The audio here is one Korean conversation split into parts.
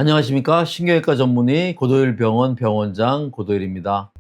안녕하십니까. 신경외과 전문의 고도일 병원 병원장 고도일입니다.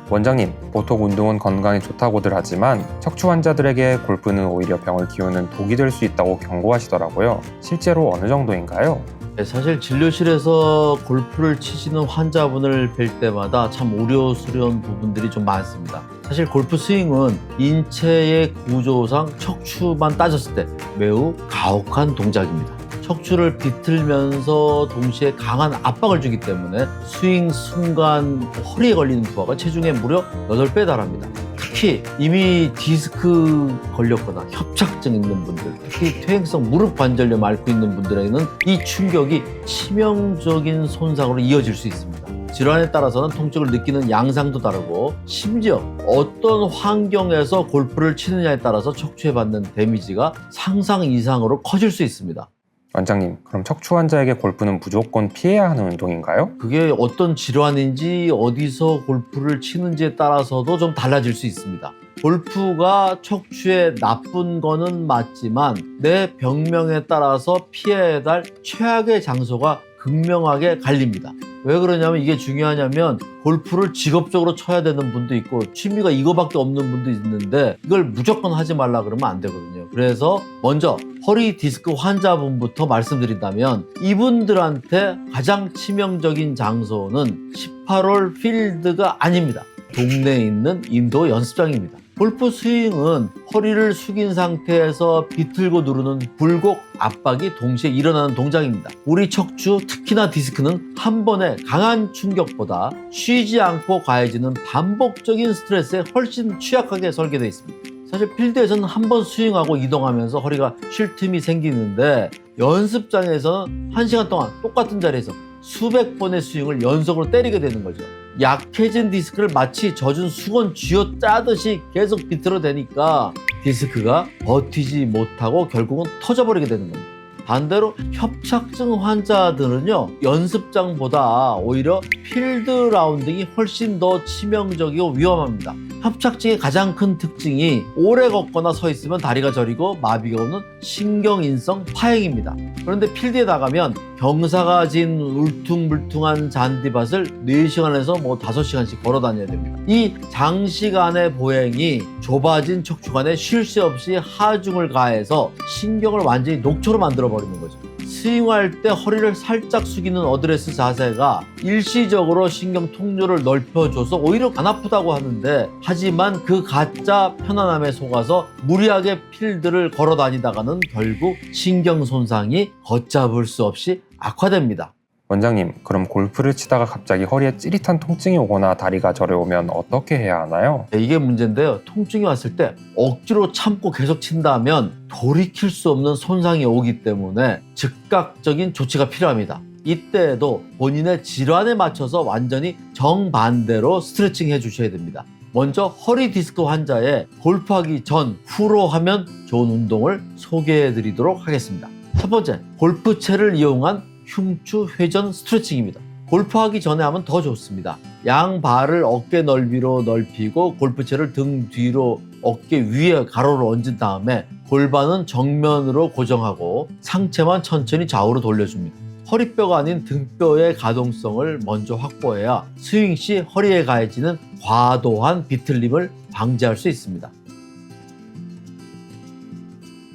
원장님, 보통 운동은 건강에 좋다고들 하지만 척추 환자들에게 골프는 오히려 병을 키우는 독이 될 수 있다고 경고하시더라고요. 실제로 어느 정도인가요? 사실 진료실에서 골프를 치시는 환자분을 뵐 때마다 참 우려스러운 부분들이 좀 많습니다. 사실 골프 스윙은 인체의 구조상 척추만 따졌을 때 매우 가혹한 동작입니다. 척추를 비틀면서 동시에 강한 압박을 주기 때문에 스윙 순간 허리에 걸리는 부하가 체중의 무려 8배에 달합니다. 특히 이미 디스크 걸렸거나 협착증 있는 분들, 특히 퇴행성 무릎 관절염 앓고 있는 분들에게는 이 충격이 치명적인 손상으로 이어질 수 있습니다. 질환에 따라서는 통증을 느끼는 양상도 다르고, 심지어 어떤 환경에서 골프를 치느냐에 따라서 척추에 받는 데미지가 상상 이상으로 커질 수 있습니다. 원장님, 그럼 척추 환자에게 골프는 무조건 피해야 하는 운동인가요? 그게 어떤 질환인지 어디서 골프를 치는지에 따라서도 좀 달라질 수 있습니다. 골프가 척추에 나쁜 거는 맞지만 내 병명에 따라서 피해야 할 최악의 장소가 극명하게 갈립니다. 왜 그러냐면 이게 중요하냐면 골프를 직업적으로 쳐야 되는 분도 있고 취미가 이거밖에 없는 분도 있는데 이걸 무조건 하지 말라 그러면 안 되거든요. 그래서 먼저 허리 디스크 환자분부터 말씀드린다면 이분들한테 가장 치명적인 장소는 18홀 필드가 아닙니다. 동네에 있는 인도 연습장입니다. 골프 스윙은 허리를 숙인 상태에서 비틀고 누르는 굴곡 압박이 동시에 일어나는 동작입니다. 우리 척추, 특히나 디스크는 한 번의 강한 충격보다 쉬지 않고 가해지는 반복적인 스트레스에 훨씬 취약하게 설계되어 있습니다. 사실 필드에서는 한 번 스윙하고 이동하면서 허리가 쉴 틈이 생기는데 연습장에서는 1시간 동안 똑같은 자리에서 수백 번의 스윙을 연속으로 때리게 되는 거죠. 약해진 디스크를 마치 젖은 수건 쥐어 짜듯이 계속 비틀어대니까 디스크가 버티지 못하고 결국은 터져버리게 되는 겁니다. 반대로 협착증 환자들은요, 연습장보다 오히려 필드 라운딩이 훨씬 더 치명적이고 위험합니다. 협착증의 가장 큰 특징이 오래 걷거나 서 있으면 다리가 저리고 마비가 오는 신경인성 파행입니다. 그런데 필드에 나가면 경사가 진 울퉁불퉁한 잔디밭을 4시간에서 5시간씩 걸어 다녀야 됩니다. 이 장시간의 보행이 좁아진 척추관에 쉴 새 없이 하중을 가해서 신경을 완전히 녹초로 만들어 버리는 거죠. 스윙할 때 허리를 살짝 숙이는 어드레스 자세가 일시적으로 신경 통로를 넓혀줘서 오히려 안 아프다고 하는데, 하지만 그 가짜 편안함에 속아서 무리하게 필드를 걸어 다니다가는 결국 신경 손상이 걷잡을 수 없이 악화됩니다. 원장님, 그럼 골프를 치다가 갑자기 허리에 찌릿한 통증이 오거나 다리가 저려오면 어떻게 해야 하나요? 이게 문제인데요. 통증이 왔을 때 억지로 참고 계속 친다면 돌이킬 수 없는 손상이 오기 때문에 즉각적인 조치가 필요합니다. 이때에도 본인의 질환에 맞춰서 완전히 정반대로 스트레칭 해주셔야 됩니다. 먼저 허리 디스크 환자의 골프하기 전, 후로 하면 좋은 운동을 소개해 드리도록 하겠습니다. 첫 번째, 골프채를 이용한 흉추 회전 스트레칭입니다. 골프하기 전에 하면 더 좋습니다. 양발을 어깨 넓이로 넓히고 골프채를 등 뒤로 어깨 위에 가로로 얹은 다음에 골반은 정면으로 고정하고 상체만 천천히 좌우로 돌려줍니다. 허리뼈가 아닌 등뼈의 가동성을 먼저 확보해야 스윙 시 허리에 가해지는 과도한 비틀림을 방지할 수 있습니다.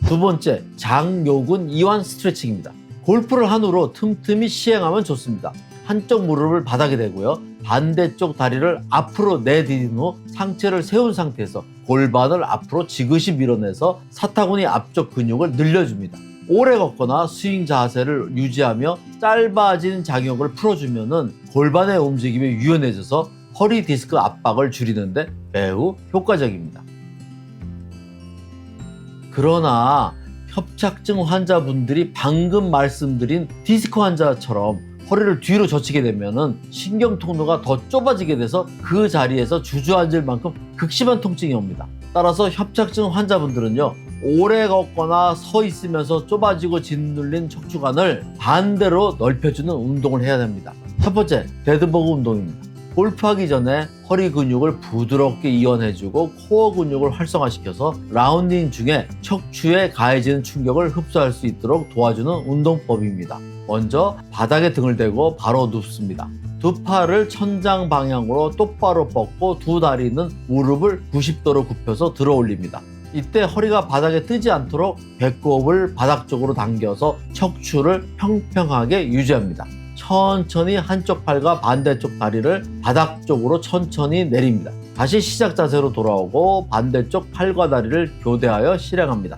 두 번째, 장요근 이완 스트레칭입니다. 골프를 한 후로 틈틈이 시행하면 좋습니다. 한쪽 무릎을 바닥에 대고요, 반대쪽 다리를 앞으로 내디딘 후 상체를 세운 상태에서 골반을 앞으로 지그시 밀어내서 사타구니 앞쪽 근육을 늘려줍니다. 오래 걷거나 스윙 자세를 유지하며 짧아진 장요근을 풀어주면 골반의 움직임이 유연해져서 허리 디스크 압박을 줄이는데 매우 효과적입니다. 그러나 협착증 환자분들이 방금 말씀드린 디스크 환자처럼 허리를 뒤로 젖히게 되면 신경 통로가 더 좁아지게 돼서 그 자리에서 주저앉을 만큼 극심한 통증이 옵니다. 따라서 협착증 환자분들은요, 오래 걷거나 서 있으면서 좁아지고 짓눌린 척추관을 반대로 넓혀주는 운동을 해야 됩니다. 첫 번째, 데드버그 운동입니다. 골프하기 전에 허리 근육을 부드럽게 이완해주고 코어 근육을 활성화시켜서 라운딩 중에 척추에 가해지는 충격을 흡수할 수 있도록 도와주는 운동법입니다. 먼저 바닥에 등을 대고 바로 눕습니다. 두 팔을 천장 방향으로 똑바로 뻗고 두 다리는 무릎을 90도로 굽혀서 들어 올립니다. 이때 허리가 바닥에 뜨지 않도록 배꼽을 바닥 쪽으로 당겨서 척추를 평평하게 유지합니다. 천천히 한쪽 팔과 반대쪽 다리를 바닥 쪽으로 천천히 내립니다. 다시 시작 자세로 돌아오고 반대쪽 팔과 다리를 교대하여 실행합니다.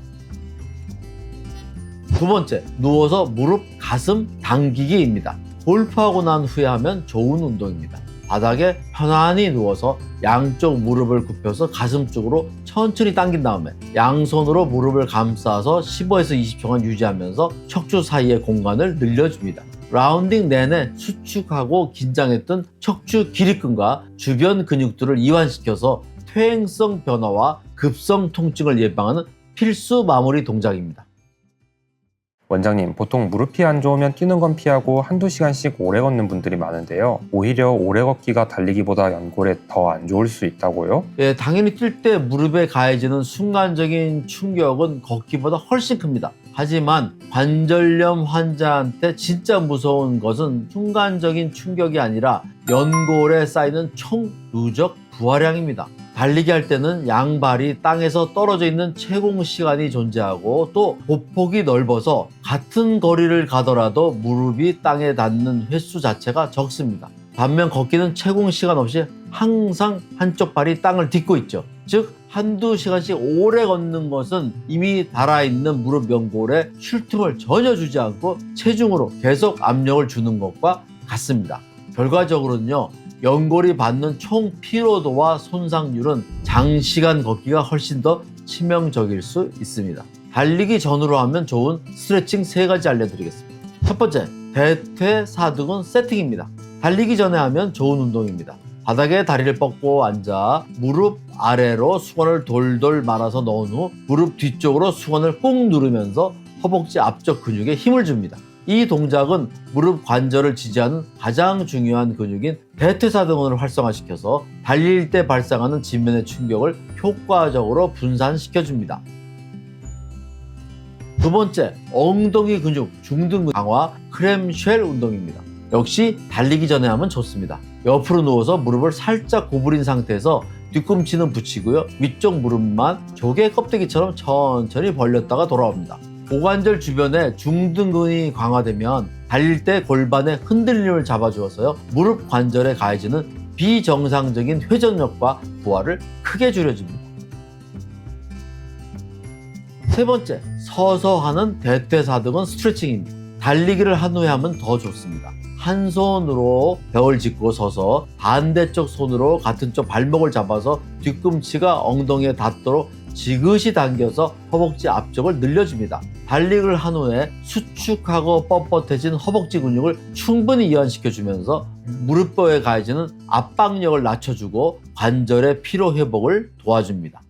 두 번째, 누워서 무릎, 가슴 당기기입니다. 골프하고 난 후에 하면 좋은 운동입니다. 바닥에 편안히 누워서 양쪽 무릎을 굽혀서 가슴 쪽으로 천천히 당긴 다음에 양손으로 무릎을 감싸서 15에서 20초간 유지하면서 척추 사이의 공간을 늘려줍니다. 라운딩 내내 수축하고 긴장했던 척추 기립근과 주변 근육들을 이완시켜서 퇴행성 변화와 급성 통증을 예방하는 필수 마무리 동작입니다. 원장님, 보통 무릎이 안 좋으면 뛰는 건 피하고 한두 시간씩 오래 걷는 분들이 많은데요. 오히려 오래 걷기가 달리기보다 연골에 더 안 좋을 수 있다고요? 예, 당연히 뛸 때 무릎에 가해지는 순간적인 충격은 걷기보다 훨씬 큽니다. 하지만 관절염 환자한테 진짜 무서운 것은 순간적인 충격이 아니라 연골에 쌓이는 총 누적 부하량입니다. 달리기 할 때는 양발이 땅에서 떨어져 있는 채공 시간이 존재하고 또 보폭이 넓어서 같은 거리를 가더라도 무릎이 땅에 닿는 횟수 자체가 적습니다. 반면 걷기는 채공 시간 없이 항상 한쪽 발이 땅을 딛고 있죠. 즉 한두 시간씩 오래 걷는 것은 이미 달아있는 무릎 연골에 쉴 틈을 전혀 주지 않고 체중으로 계속 압력을 주는 것과 같습니다. 결과적으로는요, 연골이 받는 총 피로도와 손상률은 장시간 걷기가 훨씬 더 치명적일 수 있습니다. 달리기 전후로 하면 좋은 스트레칭 3가지 알려드리겠습니다. 첫 번째, 대퇴사두근 세팅입니다. 달리기 전에 하면 좋은 운동입니다. 바닥에 다리를 뻗고 앉아 무릎 아래로 수건을 돌돌 말아서 넣은 후 무릎 뒤쪽으로 수건을 꾹 누르면서 허벅지 앞쪽 근육에 힘을 줍니다. 이 동작은 무릎 관절을 지지하는 가장 중요한 근육인 대퇴사두근을 활성화시켜서 달릴 때 발생하는 진면의 충격을 효과적으로 분산시켜줍니다. 두 번째, 엉덩이 근육 중등 강화 크램쉘 운동입니다. 역시 달리기 전에 하면 좋습니다. 옆으로 누워서 무릎을 살짝 구부린 상태에서 뒤꿈치는 붙이고요. 위쪽 무릎만 조개 껍데기처럼 천천히 벌렸다가 돌아옵니다. 고관절 주변에 중등근이 강화되면 달릴 때 골반의 흔들림을 잡아주어서요, 무릎 관절에 가해지는 비정상적인 회전력과 부하를 크게 줄여줍니다. 세 번째, 서서 하는 대퇴사두근 스트레칭입니다. 달리기를 한 후에 하면 더 좋습니다. 한 손으로 벽을 짚고 서서 반대쪽 손으로 같은 쪽 발목을 잡아서 뒤꿈치가 엉덩이에 닿도록 지그시 당겨서 허벅지 앞쪽을 늘려줍니다. 달리기를 한 후에 수축하고 뻣뻣해진 허벅지 근육을 충분히 이완시켜주면서 무릎뼈에 가해지는 압박력을 낮춰주고 관절의 피로 회복을 도와줍니다.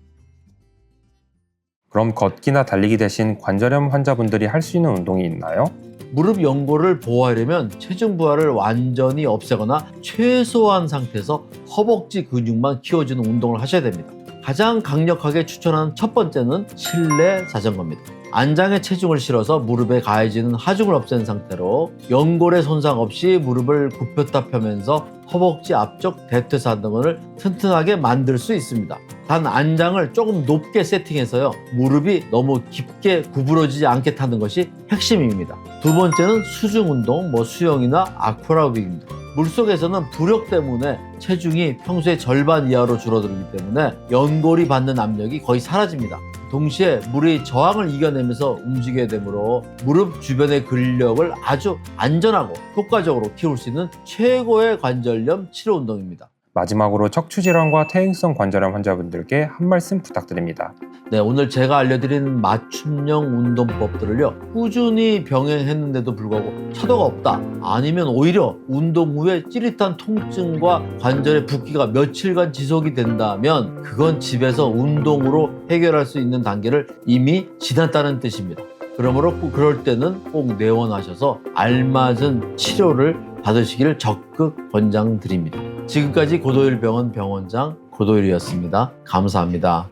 그럼 걷기나 달리기 대신 관절염 환자분들이 할 수 있는 운동이 있나요? 무릎 연골을 보호하려면 체중 부하를 완전히 없애거나 최소한 상태에서 허벅지 근육만 키워주는 운동을 하셔야 됩니다. 가장 강력하게 추천하는 첫 번째는 실내 자전거입니다. 안장에 체중을 실어서 무릎에 가해지는 하중을 없앤 상태로 연골의 손상 없이 무릎을 굽혔다 펴면서 허벅지 앞쪽 대퇴사두근을 튼튼하게 만들 수 있습니다. 단 안장을 조금 높게 세팅해서요, 무릎이 너무 깊게 구부러지지 않게 타는 것이 핵심입니다. 두 번째는 수중 운동, 수영이나 아쿠아로빅입니다. 물속에서는 부력 때문에 체중이 평소의 절반 이하로 줄어들기 때문에 연골이 받는 압력이 거의 사라집니다. 동시에 물이 저항을 이겨내면서 움직여야 되므로 무릎 주변의 근력을 아주 안전하고 효과적으로 키울 수 있는 최고의 관절염 치료 운동입니다. 마지막으로 척추질환과 퇴행성 관절염 환자분들께 한 말씀 부탁드립니다. 네, 오늘 제가 알려드린 맞춤형 운동법들을요, 꾸준히 병행했는데도 불구하고 차도가 없다, 아니면 오히려 운동 후에 찌릿한 통증과 관절의 붓기가 며칠간 지속이 된다면 그건 집에서 운동으로 해결할 수 있는 단계를 이미 지났다는 뜻입니다. 그러므로 그럴 때는 꼭 내원하셔서 알맞은 치료를 받으시기를 적극 권장드립니다. 지금까지 고도일 병원 병원장 고도일이었습니다. 감사합니다.